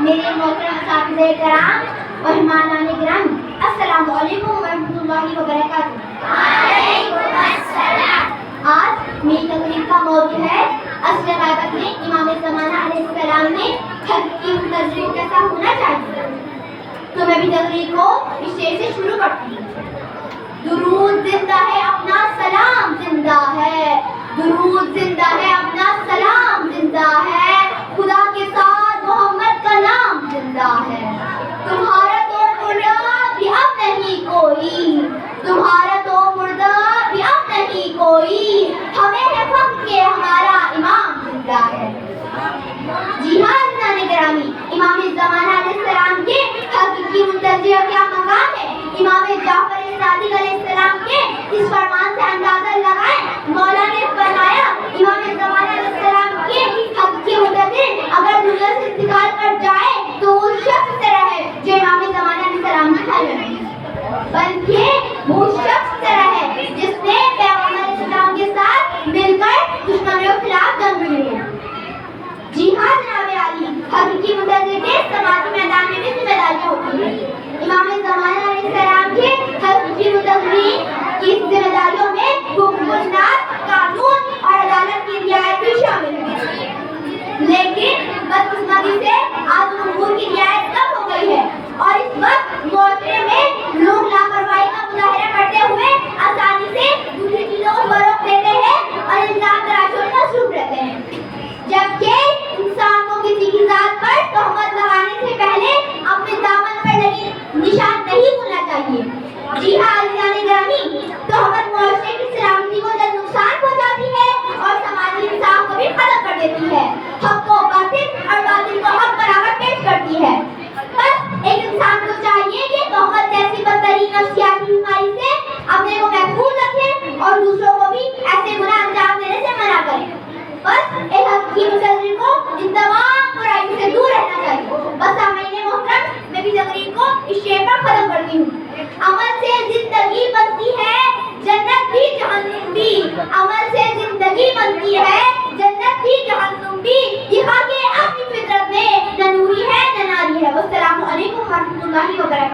میرے محترم اساتذہ کرام، مہمانان گرامی، السلام علیکم ورحمۃ اللہ وبرکاتہ۔ وعلیکم السلام۔ آج میری تقریر کا موضوع ہے اصل غیبت میں امام زمانہ علیہ السلام نے حقیقی منتظر کیسا ہونا چاہیے۔ تو میں بھی تقریر کو اس شعر سے شروع کرتی ہوں۔ درود زندہ ہے اپنا سلام زندہ ہے، درود زندہ ہے اپنا سلام زندہ ہے، خدا کے ساتھ محمد کا نام زندہ ہے۔ تمہارا تو مردہ بھی اب نہیں کوئی، تمہارا تو مردہ بھی اب نہیں کوئی، ہمیں ہے فخر کہ ہمارا امام زندہ ہے۔ جی ہاں ناظرین گرامی، امام زمانہ علیہ السلام کے حقیقی منتظر کیا مقام ہے۔ امام جعفر صادق علیہ السلام کے اس فرمان سے اندازہ لگائیں، مولا نے فرمایا امام زمانہ علیہ السلام کے حقیقی منتظر اگر دنیا سے انتقال کر جائے تو وہ شخص سے رہے جو امام زمانہ علیہ السلام کی حال میں، بلکہ وہ شخص سے رہے جس نے پیغمبر علیہ السلام کے ساتھ مل کر دشمنوں کے خلاف جنگ لڑی۔ جی ہاں جناب عالی، حقیقی منتظر کے سماجی میدان میں بھی ذمہ داریاں ہوتی ہیں۔ امام زمانہ علیہ السلام کے حقیقی منتظرین کی ذمہ داریوں میں حکم الناس، قانون اور عدالت کی رعایت بھی شامل ہے، لیکن بدقسمتی سے آج امور کی رعایت کم ہو گئی ہے اور اس وقت معاشرے میں لوگ لاپرواہی کا مظاہرہ کرتے ہوئے آسانی سے دوسری چیزوں کو فروغ دیتے ہیں اور الزام تراشوں میں مصروف رہتے ہیں، جبکہ انسان کو کسی کی ذات پر تہمت لگانے سے پہلے اپنے دامن پر لگی نشان نہیں بھولنا چاہیے۔ جی ہاں عزیزان گرامی، تہمت معاشرے کی سلامتی کو جلد نقصان پہنچاتی ہے اور سماجی انصاف کو بھی ختم کر دیتی ہے، حق کو باطل اور باطل کو حق برابر پیش کرتی ہے۔ بس ایک انسان کو چاہیے کہ تہمت جیسی بدترین نفسیاتی بیماری سے اپنے کو محفوظ رکھے اور دوسروں کو بھی ایسے گناہ انجام دینے سے منع کرے۔ بس ایک حقیقی منتظر کو ان تمام برائیوں سے دور رہنا چاہیے۔ بس سامعین محترم، میں بھی تقریر کو اس شعر پر ختم کرتی ہوں۔ عمل سے زندگی بنتی ہے جنت بھی جہنم بھی، عمل سے زندگی بنتی ہے جنت بھی جہنم بھی، دکھا کے اپنی فطرت میں نہ نوری ہے نہ ناری ہے۔ والسلام علیکم ورحمۃ اللہ وبرکاتہ۔